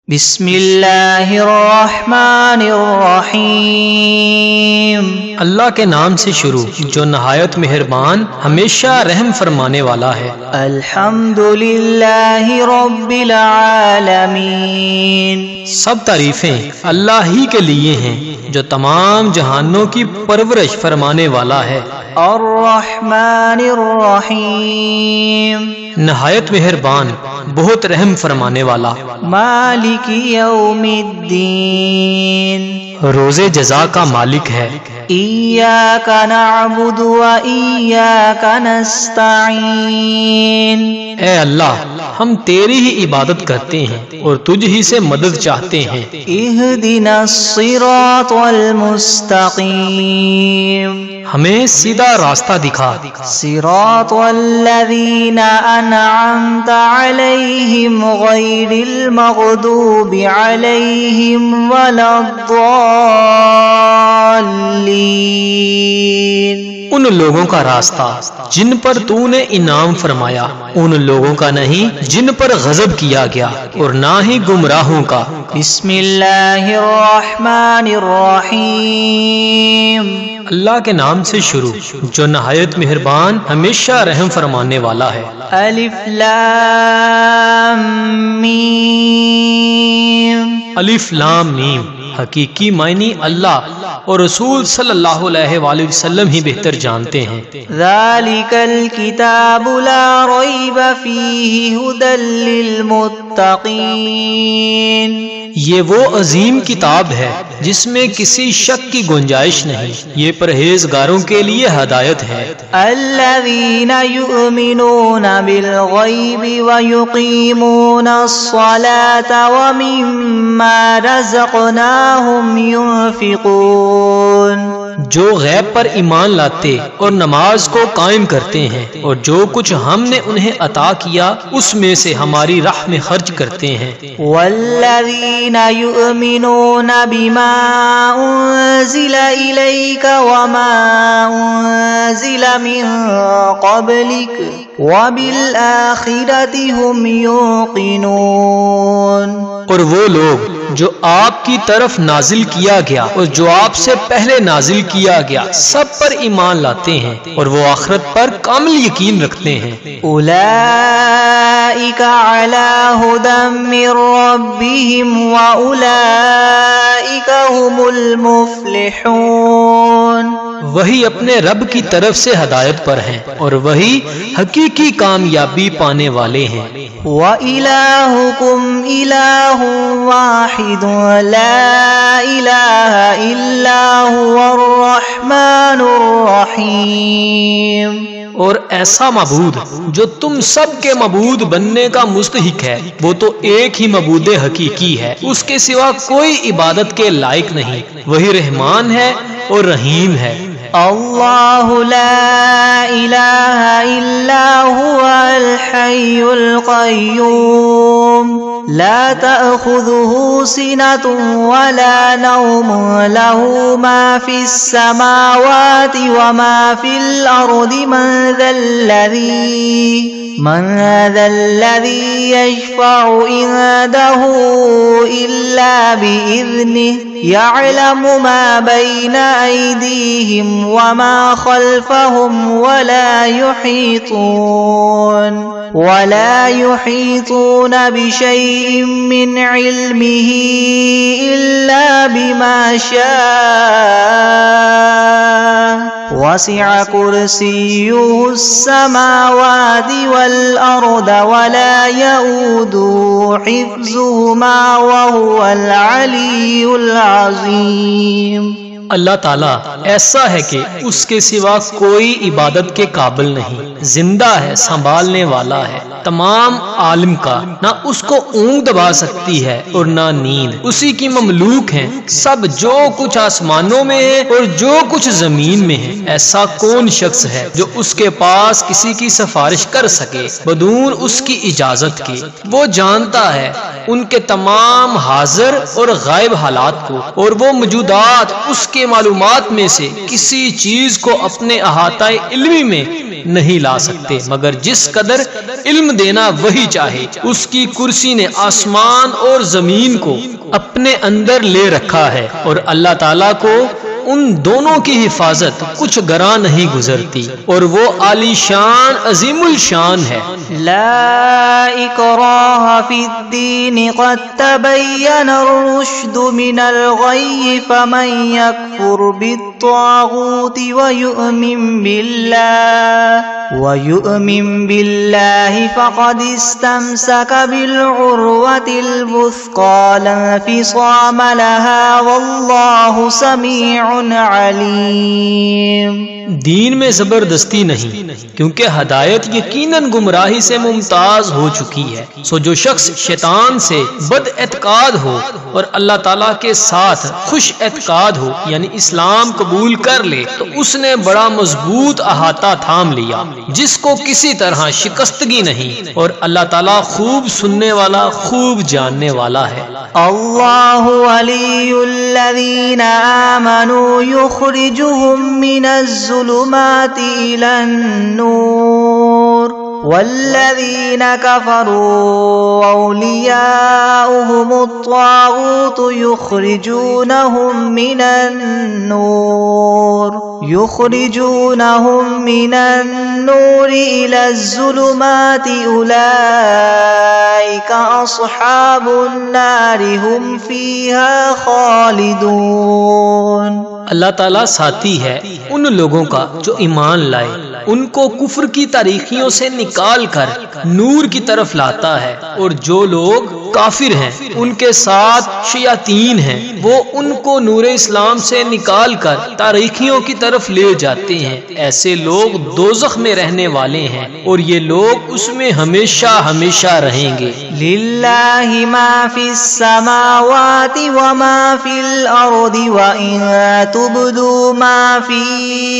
بسم اللہ الرحمن الرحیم، اللہ کے نام سے شروع جو نہایت مہربان ہمیشہ رحم فرمانے والا ہے۔ الحمد للہ رب العالمین، سب تعریفیں اللہ ہی کے لیے ہیں جو تمام جہانوں کی پرورش فرمانے والا ہے۔ الرحمن الرحیم، نہایت مہربان بہت رحم فرمانے والا۔ مالک یوم الدین، روز جزا کا مالک ہے۔ ایاک نعبد و ایاک نستعین، اے اللہ ہم تیری ہی عبادت کرتے ہیں اور تجھ ہی سے مدد چاہتے ہیں۔ اہدنا الصراط المستقیم، ہمیں سیدھا راستہ دکھا۔ صراط الذین انعمت علیہم غیر المغضوب علیہم ولا الضالین، ان لوگوں کا راستہ جن پر تو نے انعام فرمایا، ان لوگوں کا نہیں جن پر غضب کیا گیا، اور نہ ہی گمراہوں کا۔ بسم اللہ الرحمن الرحیم، اللہ کے نام سے شروع جو نہایت مہربان ہمیشہ رحم فرمانے والا ہے۔ الف لام میم، الف لام میم، حقیقی معنی اللہ اور رسول صلی اللہ علیہ وآلہ وسلم ہی بہتر جانتے ہیں۔ ذالک الکتاب لا ریب فیہ ھدی للمتقین، یہ وہ عظیم کتاب ہے جس میں کسی شک کی گنجائش نہیں، یہ پرہیزگاروں کے لیے ہدایت ہے۔ الذین یؤمنون بالغیب ویقیمون الصلاة ومما رزقناہم ینفقون، جو غیب پر ایمان لاتے اور نماز کو قائم کرتے ہیں، اور جو کچھ ہم نے انہیں عطا کیا اس میں سے ہماری راہ میں خرچ کرتے ہیں۔ والذین یؤمنون بما انزل الیک وما انزل من قبلک وبالآخرۃ هم یوقنون، اور وہ لوگ جو آپ کی طرف نازل کیا گیا اور جو آپ سے پہلے نازل کیا گیا سب پر ایمان لاتے ہیں، اور وہ آخرت پر کامل یقین رکھتے ہیں۔ اولئک علی ھدی من ربہم واولئک هم المفلحون، وہی اپنے رب کی طرف سے ہدایت پر ہیں اور وہی حقیقی کامیابی پانے والے ہیں۔ وَإِلَٰهُكُمْ إِلَٰهٌ وَاحِدٌ لَا إِلَٰهَ إِلَّا هُوَ الرَّحْمَٰنُ الرَّحِيمُ، اور ایسا معبود جو تم سب کے معبود بننے کا مستحق ہے وہ تو ایک ہی معبود حقیقی ہے، اس کے سوا کوئی عبادت کے لائق نہیں، وہی رحمان ہے اور رحیم ہے۔ اللہ لا الہ الا هو الحی القیوم، لا تأخذه سنة ولا نوم، له ما في السماوات وما في الأرض، من ذا الذي يشفع عنده إلا بإذنه، يعلم ما بين أيديهم وما خلفهم ولا يحيطون بشيء من علمه إلا بما شاء، وسع كرسيه السماوات والأرض ولا يؤوده حفظهما وهو العلي العظيم۔ اللہ تعالیٰ ایسا ہے کہ اس کے سوا کوئی عبادت کے قابل نہیں، زندہ ہے، سنبھالنے والا ہے، تمام عالم کا، نہ اس کو اونگ دبا سکتی ہے اور نہ نیند، اسی کی مملوک ہیں سب، جو کچھ آسمانوں میں ہے اور جو کچھ زمین میں ہے۔ ایسا کون شخص ہے جو اس کے پاس کسی کی سفارش کر سکے بدون اس کی اجازت کے؟ وہ جانتا ہے ان کے تمام حاضر اور غائب حالات کو، اور وہ موجودات اس کے معلومات میں سے کسی چیز کو اپنے احاطہ علمی میں نہیں لا سکتے مگر جس قدر علم دینا وہی چاہے۔ اس کی کرسی نے آسمان اور زمین کو اپنے اندر لے رکھا ہے، اور اللہ تعالیٰ کو ان دونوں کی حفاظت کچھ گراں نہیں گزرتی، اور وہ عالی شان عظیم الشان ہے۔ لا اکراہ فی الدین قد تبین الرشد من الغی فمن یکفر بالطاغوت ویؤمن باللہ فقد استمسک بالعروۃ الوثقی لا انفصام لها واللہ سمیع علیم۔ دین میں زبردستی نہیں، کیونکہ ہدایت یقیناً گمراہی سے ممتاز ہو چکی ہے۔ سو جو شخص شیطان سے بد اعتقاد ہو اور اللہ تعالیٰ کے ساتھ خوش اعتقاد ہو، یعنی اسلام قبول کر لے، تو اس نے بڑا مضبوط احاطہ تھام لیا جس کو کسی طرح شکستگی نہیں، اور اللہ تعالیٰ خوب سننے والا، خوب جاننے والا ہے۔ اللہ ولی الذین آمنوا یخرجهم من الظلمات إلى النور والذین كفروا أولیاؤهم الطاغوت یخرجونهم من النور إلى الظلمات أولئک اصحاب النار هم فیہا خالدون۔ اللہ تعالیٰ ساتھی ہے ان لوگوں کا جو ایمان لائے، ان کو کفر کی تاریکیوں سے نکال کر نور کی طرف لاتا ہے، اور جو لوگ کافر ہیں ان کے ساتھ شیاطین ہیں، وہ ان کو نور اسلام سے نکال کر تاریکیوں کی طرف لے جاتے ہیں۔ ایسے لوگ دوزخ میں رہنے والے ہیں، اور یہ لوگ اس میں ہمیشہ ہمیشہ رہیں گے۔ للہ ما فی السماوات وما فی الارض وإن تبدوا ما فی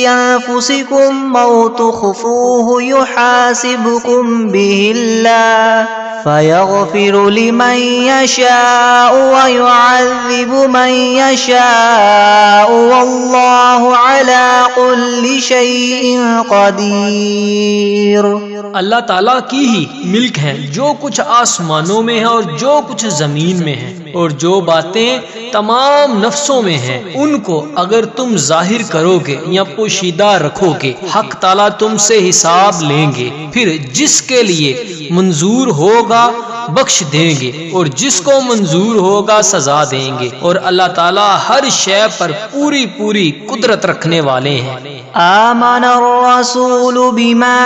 انفسکم او تخفوه یحاسبکم به اللہ فیغفر لمن یشاء ویعذب من یشاء واللہ علی کل شیء قدیر۔ اللہ تعالیٰ کی ہی ملک ہے جو کچھ آسمانوں میں ہے اور جو کچھ زمین میں ہے، اور جو باتیں تمام نفسوں میں ہیں ان کو اگر تم ظاہر کرو گے یا پوشیدہ رکھو گے، حق تعالیٰ تم سے حساب لیں گے، پھر جس کے لیے منظور ہوگا بخش دیں گے، اور جس کو منظور ہوگا سزا دیں گے، اور اللہ تعالیٰ ہر شے پر پوری پوری قدرت رکھنے والے ہیں۔ آمن الرسول بما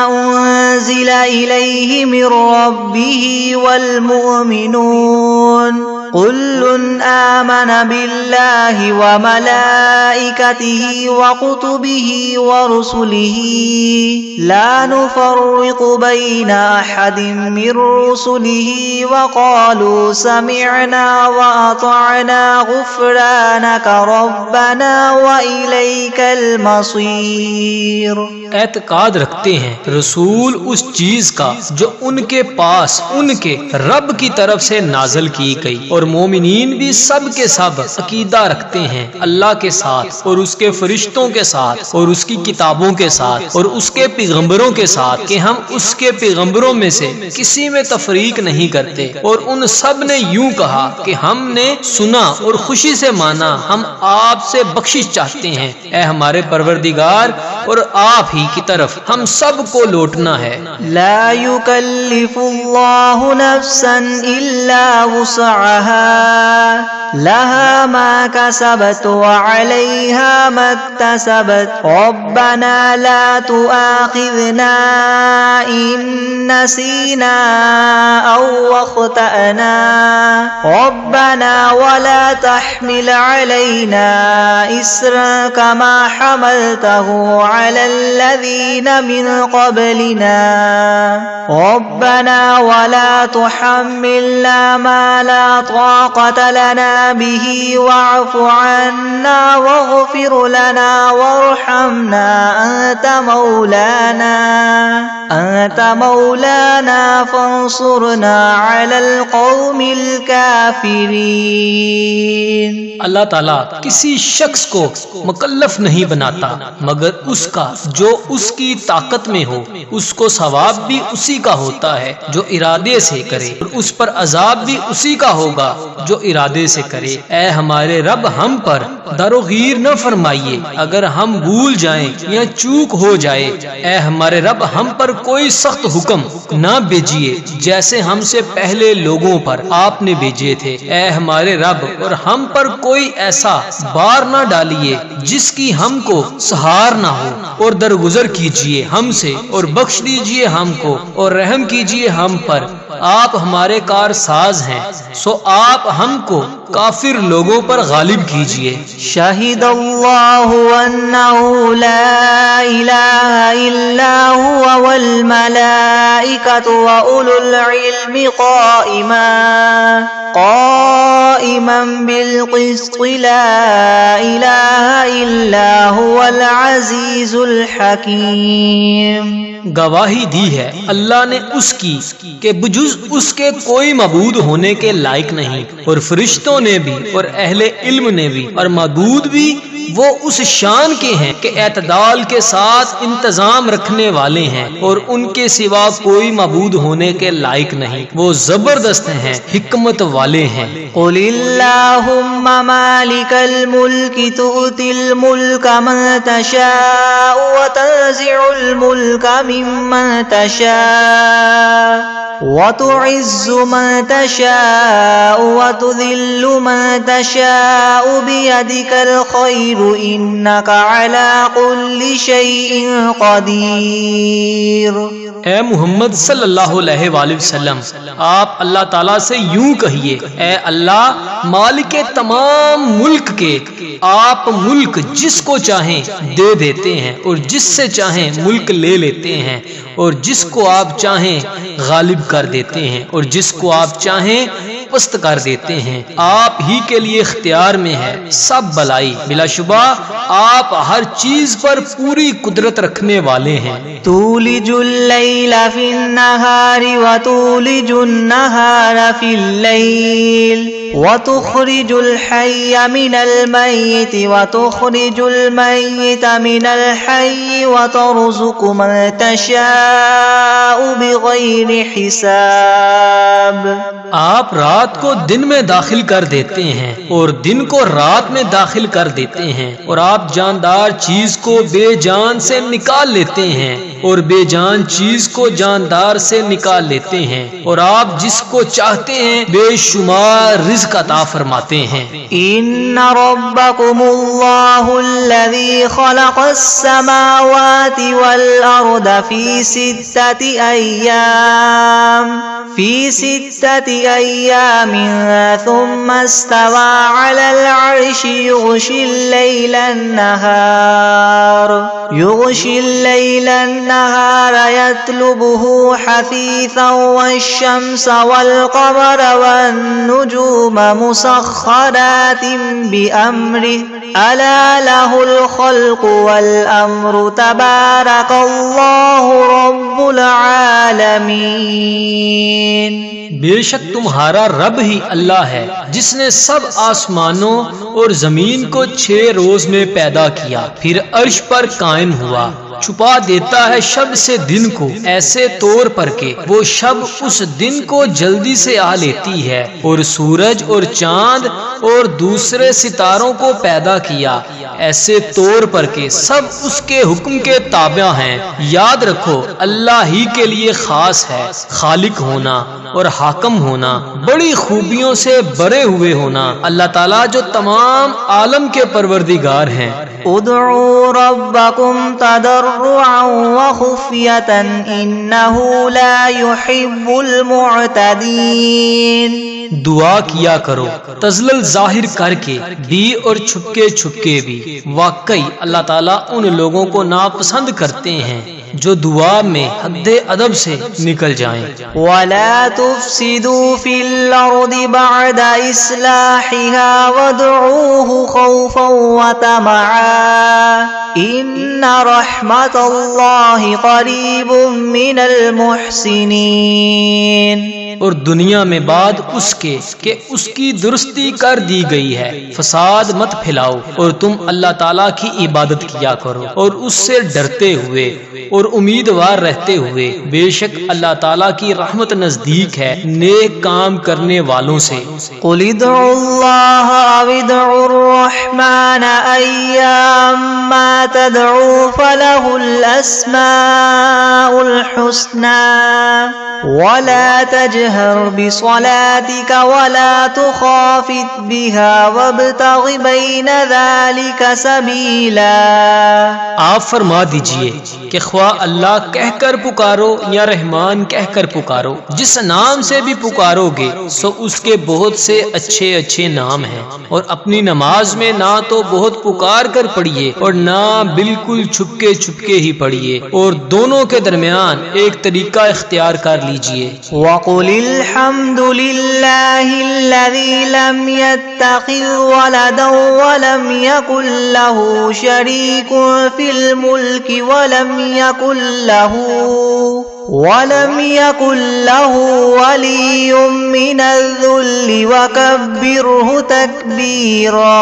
انزل الیہ من ربہ والمؤمنون كل آمن بالله وملائكته وكتبه ورسله لا نفرق بين أحد من رسله وقالوا سمعنا وأطعنا غفرانك ربنا وإليك المصير۔ اعتقاد رکھتے ہیں رسول اس چیز کا جو ان کے پاس ان کے رب کی طرف سے نازل کی گئی، اور مومنین بھی سب کے سب عقیدہ رکھتے ہیں اللہ کے ساتھ اور اس کے فرشتوں کے ساتھ اور اس کی کتابوں کے ساتھ اور اس کے پیغمبروں کے ساتھ کہ ہم اس کے پیغمبروں میں سے کسی میں تفریق نہیں کرتے، اور ان سب نے یوں کہا کہ ہم نے سنا اور خوشی سے مانا، ہم آپ سے بخشش چاہتے ہیں، اے ہمارے پروردگار، اور آپ ہی کی طرف ہم سب کو لوٹنا ہے۔ لا يكلف اللہ نفسا الا وسعها لها ما كسبت وعليها ما اكتسبت ربنا لا تؤاخذنا إن نسينا أو أخطأنا ربنا ولا تحمل علينا إسرا كما حملته على الذين من قبلنا ربنا ولا تحملنا ما لا طاقة لنا به واعف عنا واغفر لنا وارحمنا أنت مولانا فانصرنا على القوم الكافرين۔ اللہ تعالیٰ کسی شخص کو مکلف نہیں بناتا مگر اس کا جو اس کی طاقت میں ہو، اس کو ثواب بھی اسی کا ہوتا ہے جو ارادے سے کرے، اور اس پر عذاب بھی اسی کا ہوگا جو ارادے سے کرے۔ اے ہمارے رب، ہم پر دروغیر نہ فرمائیے اگر ہم بھول جائیں یا چوک ہو جائے۔ اے ہمارے رب، ہم پر کوئی سخت حکم نہ بھیجیے جیسے ہم سے پہلے لوگوں پر آپ نے بھیجے تھے۔ اے ہمارے رب، اور ہم پر کوئی ایسا بار نہ ڈالیے جس کی ہم کو سہار نہ ہو، اور درگزر کیجیے ہم سے اور بخش دیجیے ہم کو اور رحم کیجیے ہم پر۔ آپ ہمارے کار ساز ہیں، سو آپ ہم کو کافر لوگوں پر غالب کیجیے۔ شہد اللہ انہ لا الہ الا هو والملائکۃ واولو العلم قائما بالقسط لا الہ الا هو العزیز الحکیم۔ گواہی دی ہے اللہ نے اس کی کہ بجز اس کے کوئی معبود ہونے کے لائق نہیں، اور فرشتوں نے بھی اور اہل علم نے بھی اور معبود بھی وہ اس شان کے ہیں کہ اعتدال کے ساتھ انتظام رکھنے والے ہیں، اور ان کے سوا کوئی معبود ہونے کے لائق نہیں، وہ زبردست ہیں، حکمت والے ہیں۔ قل اللہم مالک الملک تؤتی الملک من تشاء وتنزع الملک ممن تشاء وتعز من تشاء وتذل من تشاء بيدك الخير إنك على كل شيء قدير۔ اے محمد صلی اللہ علیہ وآلہ وسلم، آپ اللہ تعالیٰ سے یوں کہیے، اے اللہ مالک تمام ملک کے، آپ ملک جس کو چاہیں دے دیتے ہیں اور جس سے چاہیں ملک لے لیتے ہیں، اور جس کو آپ چاہیں غالب کر دیتے ہیں اور جس کو آپ چاہیں پست کر دیتے ہیں۔ آپ ہی کے لیے اختیار میں ہے سب بلائی، بلا شبہ آپ ہر چیز پر پوری قدرت رکھنے والے ہیں۔ تولج اللیل فی النہار وتولج النہار فی اللیل وتخرج الحی من المیت وتخرج المیت من الحی وترزق من تشاء بغیر حساب۔ آپ رات کو دن میں داخل کر دیتے ہیں اور دن کو رات میں داخل کر دیتے ہیں، اور آپ جاندار چیز کو بے جان سے نکال لیتے ہیں اور بے جان چیز کو جاندار سے نکال لیتے ہیں، اور آپ جس کو چاہتے ہیں بے شمار رزق عطا فرماتے ہیں۔ ان ربکم اللہ الذی خلق السماوات والارض فی ستة ایام ثم استوى على العرش يغشي الليل النهار يطلبه حثيثا والشمس والقمر والنجوم مسخرات بأمره ألا له الخلق والأمر تبارك الله رب العالمين۔ بے شک تمہارا رب ہی اللہ ہے جس نے سب آسمانوں اور زمین کو 6 روز میں پیدا کیا، پھر عرش پر قائم ہوا، چھپا دیتا ہے شب سے دن کو ایسے طور پر کہ وہ شب اس دن کو جلدی سے آ لیتی ہے، اور سورج اور چاند اور دوسرے ستاروں کو پیدا کیا ایسے طور پر کہ سب اس کے حکم کے تابع ہیں۔ یاد رکھو اللہ ہی کے لیے خاص ہے خالق ہونا اور حاکم ہونا، بڑی خوبیوں سے بھرے ہوئے ہونا، اللہ تعالیٰ جو تمام عالم کے پروردگار ہیں۔ ادعوا ربکم تضرعا وخفیة انہ لا يحب المعتدین۔ دعا کیا کرو تزلل ظاہر کر کے بھی اور چھپکے بھی۔ واقعی اللہ تعالیٰ ان لوگوں کو ناپسند کرتے ہیں جو دعا میں حد ادب سے نکل جائیں۔ وَلَا تُفْسِدُوا فِي الْأَرْضِ بَعْدَ إِصْلَاحِهَا وَادْعُوهُ خَوْفًا وَطَمَعًا إِنَّ رَحْمَتَ اللَّهِ قَرِيبٌ مِّنَ الْمُحْسِنِينَ۔ اور دنیا میں بعد اس کے کہ اس کی درستی کر دی گئی ہے، فساد مت پھیلاؤ اور تم اللہ تعالیٰ کی عبادت کیا کرو اور اس سے ڈرتے ہوئے اور امیدوار رہتے ہوئے، بے شک اللہ تعالیٰ کی رحمت نزدیک ہے نیک کام کرنے والوں سے۔ قُلِ ادْعُوا اللَّهَ أَوِ ادْعُوا الرَّحْمَنَ أَيَّمَّا تَدْعُوا فَلَهُ الْأَسْمَاءُ الْحُسْنَى وَلَا تَجْهَرْ بِصَلَاتِكَ وَلَا تُخَافِتْ بِهَا وَابْتَغِ بَيْنَ ذَلِكَ سَبِيلًا۔ آپ فرما دیجئے کہ خواہ اللہ کہہ کر پکارو یا رحمان کہہ کر پکارو، جس نام سے بھی پکارو گے سو اس کے بہت سے اچھے اچھے نام ہیں، اور اپنی نماز میں نہ تو بہت پکار کر پڑھیے اور نہ بالکل چھپکے ہی پڑھیے، اور دونوں کے درمیان ایک طریقہ اختیار کر لیجئے۔ وَقُلِ الْحَمْدُ لِلَّهِ الَّذِي لَمْ يَتَّخِذْ وَلَدًا وَلَمْ يَكُنْ لَهُ شَرِيكٌ فِي الْمُلْكِ وَلَمْ يَكُنْ لَهُ وَلِيٌّ مِّنَ الذُّلِّ وَكَبِّرْهُ تَكْبِيرًا۔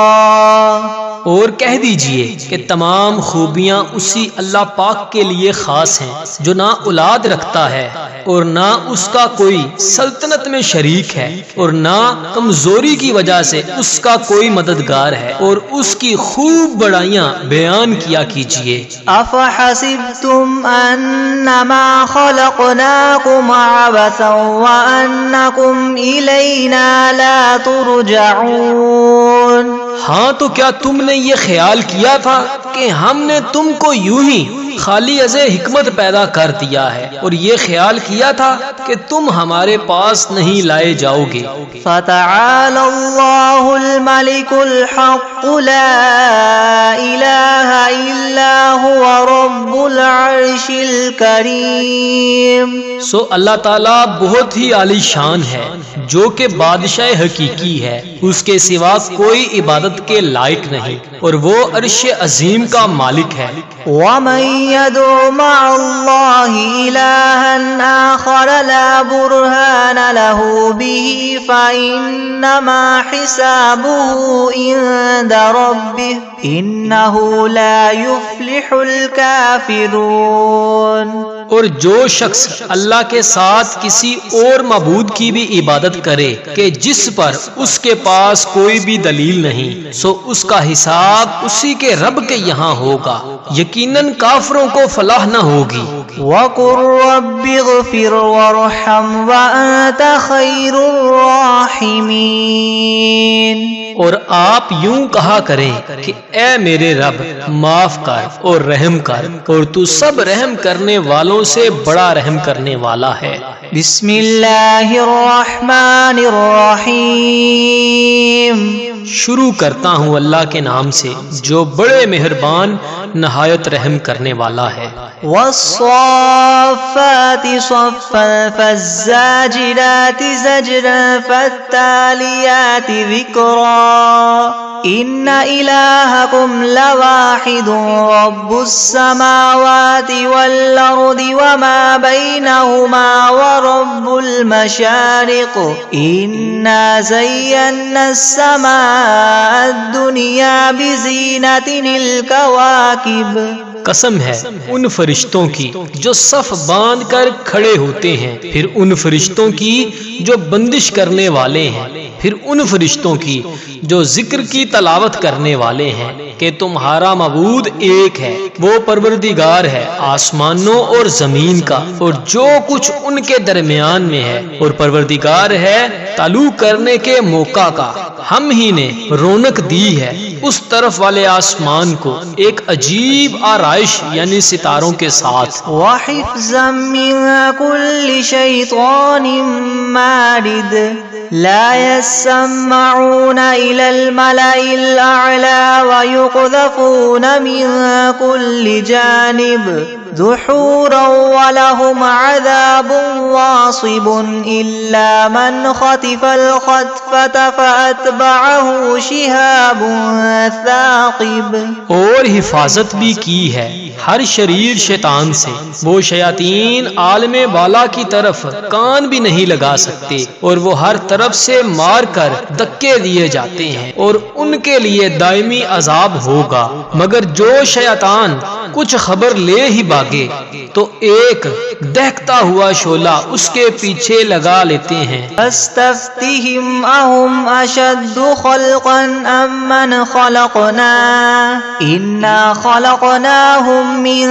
اور کہہ دیجئے کہ تمام خوبیاں اسی اللہ پاک کے لیے خاص ہیں جو نہ اولاد رکھتا ہے اور نہ اس کا کوئی سلطنت میں شریک ہے اور نہ کمزوری کی وجہ سے اس کا کوئی مددگار ہے، اور اس کی خوب بڑائیاں بیان کیا کیجئے۔ أَفَحَسِبْتُمْ أَنَّمَا خَلَقْنَاكُمْ عَبَثًا وَأَنَّكُمْ إِلَيْنَا لَا تُرْجَعُونَ۔ ہاں تو کیا تم نے یہ خیال کیا تھا کہ ہم نے تم کو یوں ہی خالی از حکمت پیدا کر دیا ہے، اور یہ خیال کیا تھا کہ تم ہمارے پاس نہیں لائے جاؤ گے؟ فَتَعَالَى اللَّهُ الْمَلِكُ الْحَقُّ لَا إِلَٰهَ إِلَّا هُوَ رَبُّ الْعَرْشِ الْكَرِيمِ۔ سو اللہ تعالیٰ بہت ہی عالی شان ہے جو کہ بادشاہ حقیقی ہے، اس کے سوا کوئی عبادت کے لائق نہیں، اور وہ عرش عظیم کا مالک ہے۔ وَمَن يَدْعُ مَعَ اللَّهِ إِلَٰهًا آخَرَ لَا بُرْهَانَ لَهُ بِهِ فَإِنَّمَا حِسَابُهُ عِندَ رَبِّهِ إِنَّهُ لَا يُفْلِحُ الْكَافِرُونَ۔ اور جو شخص اللہ کے ساتھ کسی اور معبود کی بھی عبادت کرے کہ جس پر اس کے پاس کوئی بھی دلیل نہیں، سو اس کا حساب اسی کے رب کے یہاں ہوگا، یقیناً کافروں کو فلاح نہ ہوگی۔ وَقُلْ رَبِّ اغْفِرْ وَارْحَمْ وَأَنْتَ خَيْرُ الرَّاحِمِينَ۔ اور آپ یوں کہا کریں کہ اے میرے رب معاف کر اور رحم کر، اور تو سب رحم کرنے والوں سے بڑا رحم کرنے والا ہے۔ بسم اللہ الرحمن الرحیم۔ شروع کرتا ہوں اللہ کے نام سے جو بڑے مہربان نہایت رحم کرنے والا ہے۔ والصافات صفا فالزاجرات زجرا فالتاليات ذکرا ان الہکم لواحد رب السماوات والارض وما بینہما ورب المشارق انا زینا السماء الدنیا بزینت الکواکب۔ قسم ہے ان فرشتوں کی جو صف باندھ کر کھڑے ہوتے ہیں، پھر ان فرشتوں کی جو بندش کرنے والے ہیں، پھر ان فرشتوں کی جو ذکر کی تلاوت کرنے والے ہیں کہ تمہارا معبود ایک ہے، وہ پروردگار ہے آسمانوں اور زمین کا اور جو کچھ ان کے درمیان میں ہے، اور پروردگار ہے تعلق کرنے کے موقع کا۔ ہم ہی نے رونق دی ہے اس طرف والے آسمان کو ایک عجیب آرائش یعنی ستاروں کے ساتھ، وَحِفْظًا مِّن كُلِّ شَيْطَانٍ مَارِدٍ لا يسمعون إلى الملأ الأعلى ويقذفون من كل جانب دحورا ولهم عذاب واصب إلا من خطف الخطفة فأتبعه شهاب ثاقب. اور حفاظت بھی کی ہے ہر شریر شیطان سے. وہ شیاطین عالم بالا کی طرف کان بھی نہیں لگا سکتے اور وہ ہر طرف سے مار کر دکے دیے جاتے ہیں اور ان کے لیے دائمی عذاب ہوگا. مگر جو شیطان کچھ خبر لے ہی باغے تو ایک دہکتا ہوا شعلہ اس کے پیچھے لگا لیتے ہیں. فاستفتهم أهم أشد خلقا أم من خلقنا إنا خلقناهم من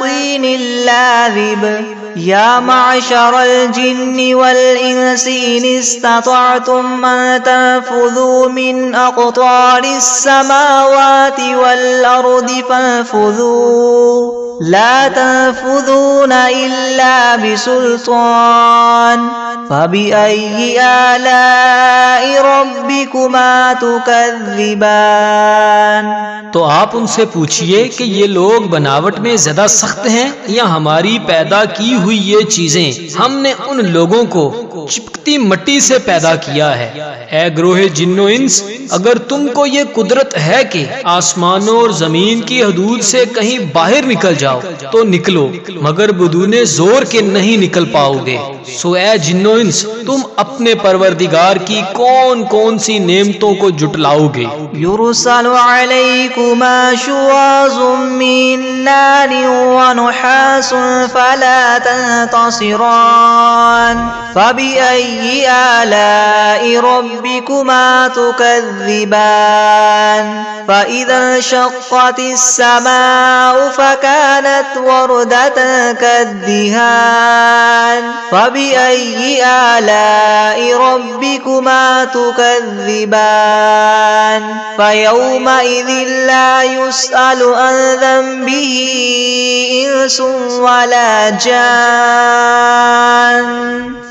طين لاذب. يا معشر الجن والإنس إن استطعتم أن تنفذوا من أقطار السماوات والأرض فانفذوا لا تنفذون إلا بسلطان فبأي آلاء ربكما تكذبان. تو آپ ان سے پوچھئے کہ یہ لوگ بناوٹ میں زیادہ سخت ہیں یا ہماری پیدا کی ہوئی یہ چیزیں ہم نے ان لوگوں کو چپکتی مٹی سے پیدا کیا ہے. اے گروہ جن و انس، اگر تم کو یہ قدرت ہے کہ آسمانوں اور زمین کی حدود سے کہیں باہر نکل جاؤ تو نکلو، مگر بدون زور کے نہیں نکل پاؤ گے. سو اے جن و انس، تم اپنے پروردگار کی کون کون سی نعمتوں کو جٹلاؤ گے. يرسل عليكما شواظ من نار ونحاس فلا تنتصران فبأي آلاء ربكما تكذبان. فإذا انشقت السماء فكانت وردة كالدهان فبأي آلاء ربكما تكذبان. فيومئذ لا يسأل عن ذنبه إنس ولا جان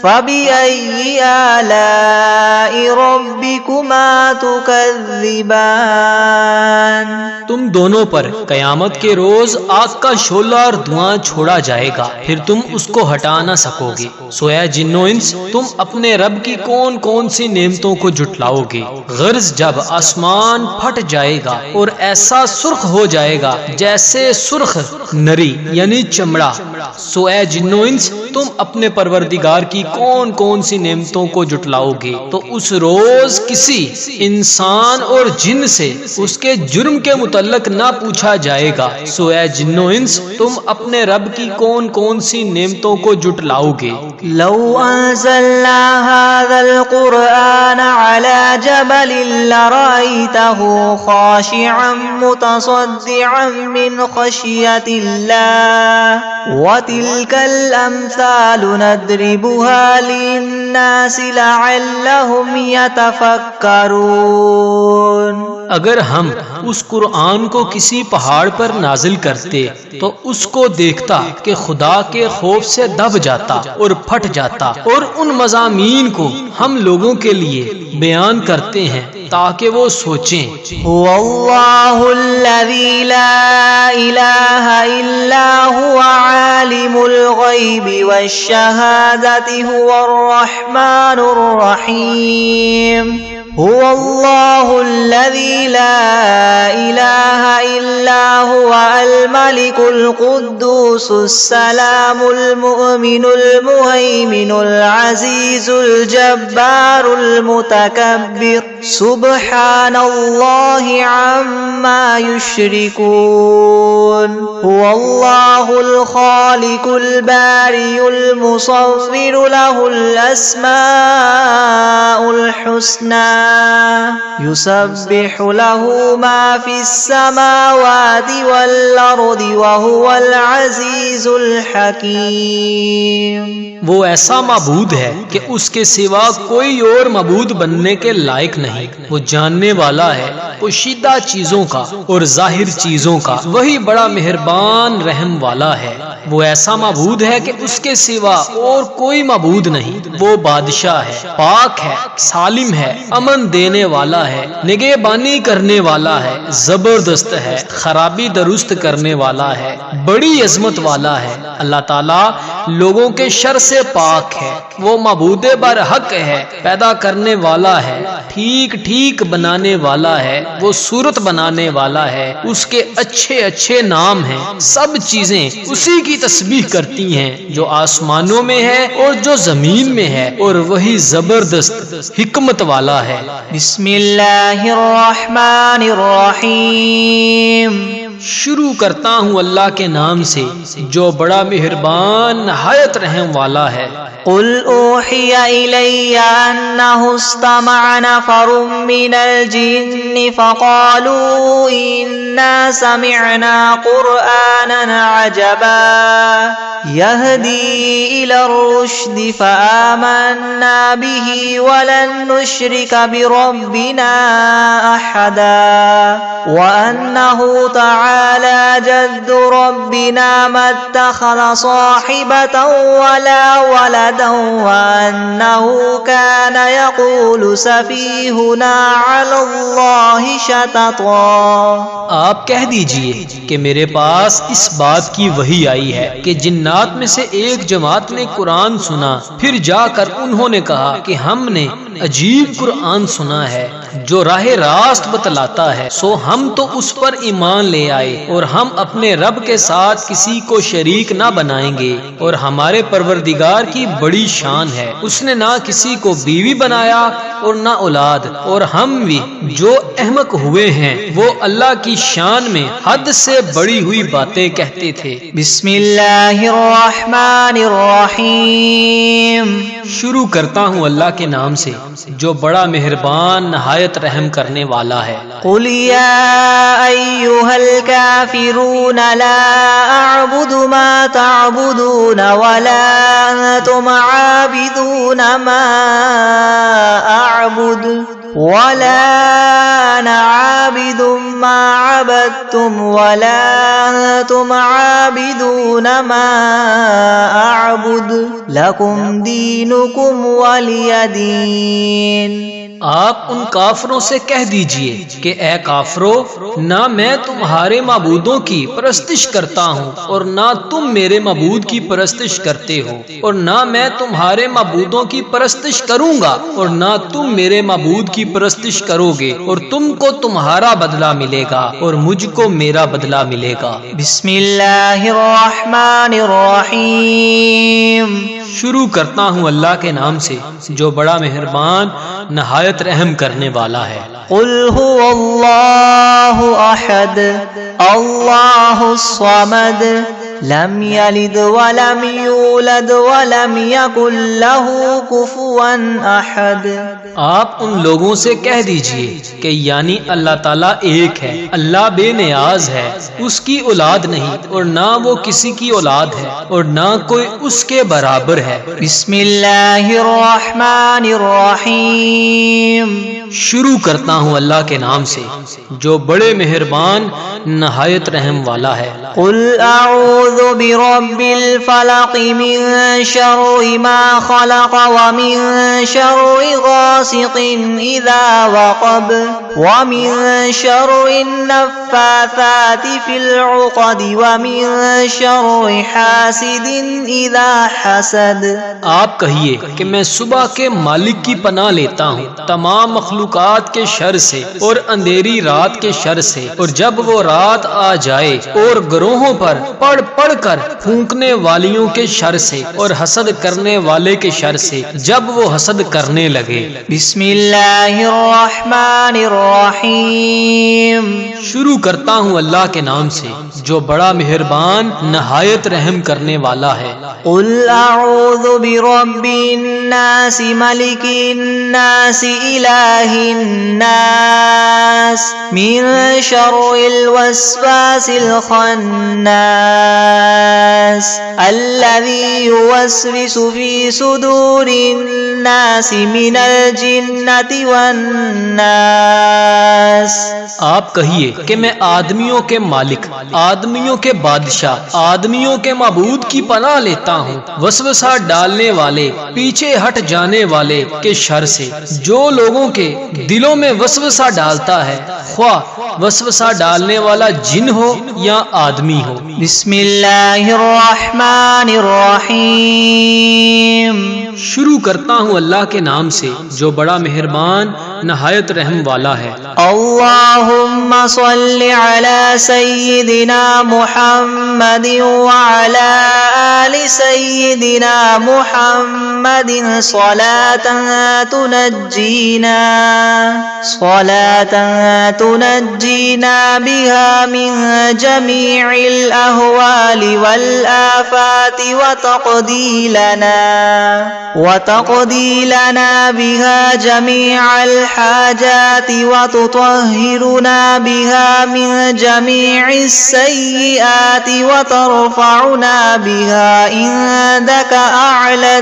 فبأي آلاء ربكما تكذبان. تم دونوں پر قیامت کے روز آگ کا شعلہ اور دھواں چھوڑا جائے گا، پھر تم اس کو ہٹا نہ سکو گے. سو اے جن و انس، تم اپنے رب کی کون کون سی نعمتوں کو جٹلاؤ گے. غرض جب آسمان پھٹ جائے گا اور ایسا سرخ ہو جائے گا جیسے سرخ نری یعنی چمڑا. سو اے جن و انس، تم اپنے پروردگار کی کون کون سی نعمتوں کو جٹلاؤ گے. تو اس روز کسی انسان اور جن سے اس کے جرم کے متعلق نہ پوچھا جائے گا. سو اے جن و انس، تم اپنے رب کی کون کون سی نعمتوں کو جٹلاؤ گے. لو انزلنا هذا القرآن على جبل لرأيته خاشعا متصدعا من خشية الله وتلك الأمثال نضربها للناس لعلهم يتفكرون. اگر ہم اس قرآن کو کسی پہاڑ پر نازل کرتے تو اس کو دیکھتا کہ خدا کے خوف سے دب جاتا اور پھٹ جاتا، اور ان مضامین کو ہم لوگوں کے لیے بیان کرتے ہیں تاکہ وہ سوچیں. هو اللہ الذی لا الہ الا هو عالم الغیب والشہادة هو الرحمن الرحیم. هو اللہ الذی لا الہ الا هو الملک القدوس السلام المؤمن المہیمن العزیز الجبار المتکبر سبحان اللہ عما یشرکون. هو اللہ الخالق الباری المصور له الاسماء الحسنى يسبح له ما في السماوات والأرض وهو العزيز الحكيم۔ وہ ایسا معبود ہے کہ اس کے سوا کوئی اور معبود بننے کے لائق نہیں۔ وہ جاننے والا ہے پوشیدہ چیزوں کا اور ظاہر چیزوں کا، وہی بڑا مہربان رحم والا ہے۔ وہ ایسا معبود ہے کہ اس کے سوا اور کوئی معبود نہیں۔ وہ بادشاہ ہے، پاک ہے، سالم ہے، امن دینے والا ہے، نگہبانی کرنے والا ہے، زبردست ہے، خرابی درست کرنے والا ہے، بڑی عظمت والا ہے۔ اللہ تعالیٰ لوگوں کے شر سے پاک ہے۔ وہ معبود برحق ہے، پیدا کرنے والا ہے، ٹھیک ٹھیک بنانے والا ہے، وہ صورت بنانے والا ہے، اس کے اچھے اچھے نام ہیں۔ سب چیزیں اسی کی تسبیح کرتی ہیں جو آسمانوں میں ہے اور جو زمین میں ہے، اور وہی زبردست حکمت والا ہے۔ بسم اللہ الرحمن الرحیم۔ شروع کرتا ہوں اللہ کے نام سے جو بڑا مہربان نہایت رحم والا ہے۔ قل اوحی الی انہ استمع نفر من الجن فقالوا انا سمعنا قرآنا عجبا يهدي الى الرشد فآمنا به ولن نشرك بربنا احدا وانه تعالى جد ربنا ما اتخذ صاحبة ولا ولدا وانه كان يقول سفيهنا على الله شططا۔ آپ کہہ دیجئے کہ میرے پاس اس بات کی وحی آئی ہے کہ جنات میں سے ایک جماعت نے قرآن سنا، پھر جا کر انہوں نے کہا کہ ہم نے عجیب قرآن سنا ہے جو راہ راست بتلاتا ہے، سو ہم تو اس پر ایمان لے آئے اور ہم اپنے رب کے ساتھ کسی کو شریک نہ بنائیں گے، اور ہمارے پروردگار کی بڑی شان ہے، اس نے نہ کسی کو بیوی بنایا اور نہ اولاد، اور ہم بھی جو احمق ہوئے ہیں وہ اللہ کی شان میں حد سے بڑی ہوئی باتیں کہتے تھے۔ بسم اللہ الرحمن الرحیم۔ شروع کرتا ہوں اللہ کے نام سے جو بڑا مہربان نہایت رحم کرنے والا ہے۔ قل یا ایھا الکافرون لا اعبد ما تعبدون ولا انتم عابدون ما اعبد ولا انا عابد ما عبدتم ولا انتم عابدون ما اعبد لکم دینکم ولی دین۔ آپ ان کافروں سے کہہ دیجئے کہ اے کافرو، نہ میں تمہارے معبودوں کی پرستش کرتا ہوں اور نہ تم میرے معبود کی پرستش کرتے ہو، اور نہ میں تمہارے معبودوں کی پرستش کروں گا اور نہ تم میرے معبود کی پرستش کرو گے، اور تم کو تمہارا بدلہ ملے گا اور مجھ کو میرا بدلہ ملے گا۔ بسم اللہ الرحمن الرحیم۔ شروع کرتا ہوں اللہ کے نام سے جو بڑا مہربان نہایت رحم کرنے والا ہے۔ قل هو اللہ احد اللہ الصمد لم یلد ولم یولد ولم یکن له کفوا احد۔ آپ ان لوگوں سے کہہ دیجئے کہ یعنی اللہ تعالیٰ ایک ہے، اللہ بے نیاز ہے، اس کی اولاد نہیں اور نہ وہ کسی کی اولاد ہے اور نہ کوئی اس کے برابر ہے۔ بسم اللہ الرحمن الرحیم۔ شروع کرتا ہوں اللہ کے نام سے جو بڑے مہربان نہایت رحم والا ہے۔ قل اعوذ برب الفلق من شر ما خلق ومن شر غاسق اذا وقب ومن شر النفاثات في العقد ومن شر حاسد اذا حسد۔ آپ کہیے کہ میں صبح کے مالک کی پناہ لیتا ہوں تمام مخلوقات کے شر سے اور اندھیری رات کے شر سے، اور جب وہ رات آ جائے، اور گروہوں پر پڑھ پڑھ کر پھونکنے والیوں کے شر سے، اور حسد کرنے والے کے شر سے جب وہ حسد کرنے لگے۔ بسم اللہ الرحمن الرحیم۔ شروع کرتا ہوں اللہ کے نام سے جو بڑا مہربان نہایت رحم کرنے والا ہے۔ قل اعوذ برب الناس ملک الناس الہ الناس من شر الوسواس الخناس الذي يوسوس في صدور الناس من الجنة والناس. آپ کہیے کہ میں آدمیوں کے مالک، آدمیوں کے بادشاہ، آدمیوں کے معبود کی پناہ لیتا ہوں وسوسہ ڈالنے والے، پیچھے ہٹ جانے والے کے شر سے، جو لوگوں کے دلوں میں وسوسہ ڈالتا ہے، خواہ وسوسہ ڈالنے والا جن ہو یا آدمی ہو. بسم اللہ الرحمن الرحیم. شروع کرتا ہوں اللہ کے نام سے جو بڑا مہربان نہایت رحم والا ہے. اللہم صل علی سیدنا محمد وعلی آل سیدنا محمد صلاة تنجینا بها من جمیع الاہوال والآفات وتقضی لنا بها جميع الحاجات وتطهرنا بها من جميع السيئات وترفعنا بها عندك أعلى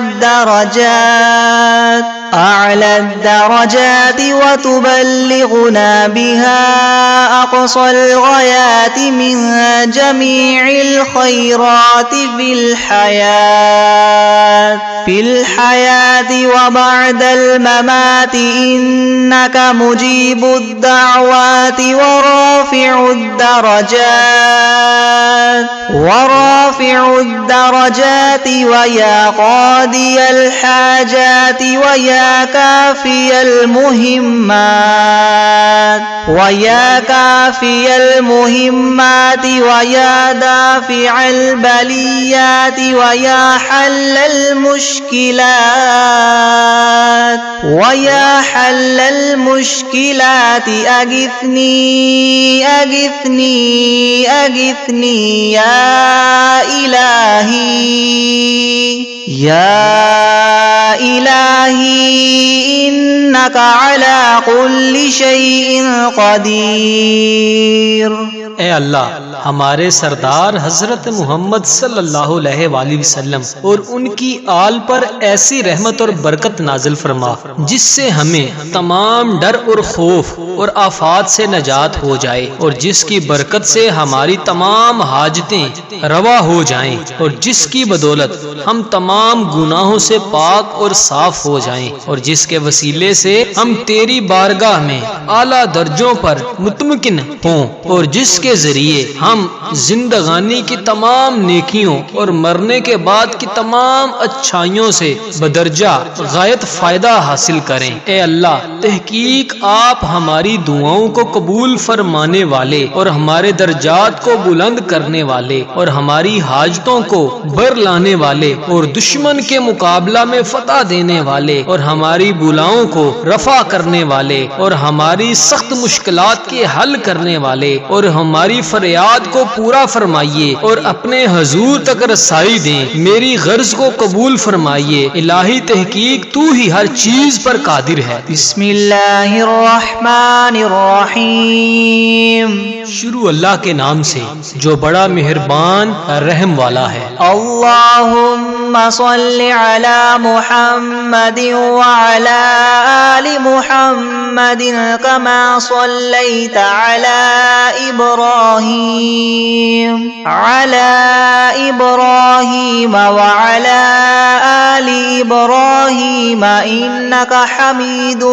الدرجات وتبلغنا بها أقصى الغايات من جميع الخيرات في الحياة وبعد الممات إنك مجيب الدعوات ورافع الدرجات ويا قاضي الحاجات ويا كافي المهمات ويا دافع البليات ويا حل المشكلات أغثني يا إلهي إنك على كل شيء قدير. اے اللہ ہمارے سردار حضرت محمد صلی اللہ علیہ وآلہ وسلم اور ان کی آل پر ایسی رحمت اور برکت نازل فرما جس سے ہمیں تمام ڈر اور خوف اور آفات سے نجات ہو جائے، اور جس کی برکت سے ہماری تمام حاجتیں روا ہو جائیں، اور جس کی بدولت ہم تمام گناہوں سے پاک اور صاف ہو جائیں، اور جس کے وسیلے سے ہم تیری بارگاہ میں اعلیٰ درجوں پر مطمئن ہوں، اور جس کے ذریعے ہم زندگانی کی تمام نیکیوں اور مرنے کے بعد کی تمام اچھائیوں سے بدرجہ غایت فائدہ حاصل کریں. اے اللہ تحقیق آپ ہماری دعاؤں کو قبول فرمانے والے اور ہمارے درجات کو بلند کرنے والے اور ہماری حاجتوں کو بر لانے والے اور دشمن کے مقابلہ میں فتح دینے والے اور ہماری بلاؤں کو رفع کرنے والے اور ہماری سخت مشکلات کے حل کرنے والے اور ہماری فریاد کو پورا فرمائیے اور اپنے حضور تک رسائی دیں. میری غرض کو قبول فرمائیے. الہی تحقیق تو ہی ہر چیز پر قادر ہے. بسم اللہ الرحمن الرحیم. شروع اللہ کے نام سے جو بڑا مہربان رحم والا ہے. اللہم صل علی محمد وعلی آل محمد کما صلیت علی إبراهيم وعلى آل إبراهيم إنك حميد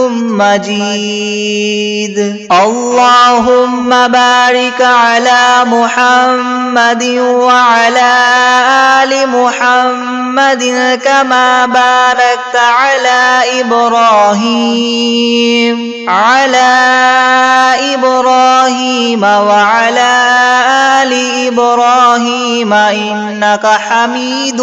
مجيد. اللهم بارك على محمد وعلى آل محمد كما باركت على إبراهيم وعلى آل إبراهيم إنك حميد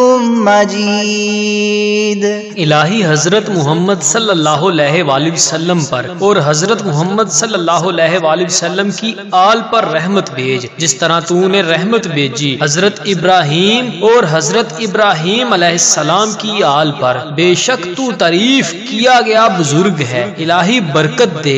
مجيد. الہی حضرت محمد صلی اللہ علیہ وآلہ وسلم پر اور حضرت محمد صلی اللہ علیہ وآلہ وسلم کی آل پر رحمت بھیج جس طرح تو نے رحمت بھیجی حضرت ابراہیم اور حضرت ابراہیم علیہ السلام کی آل پر. بے شک تو تعریف کیا گیا بزرگ ہے. الہی برکت دے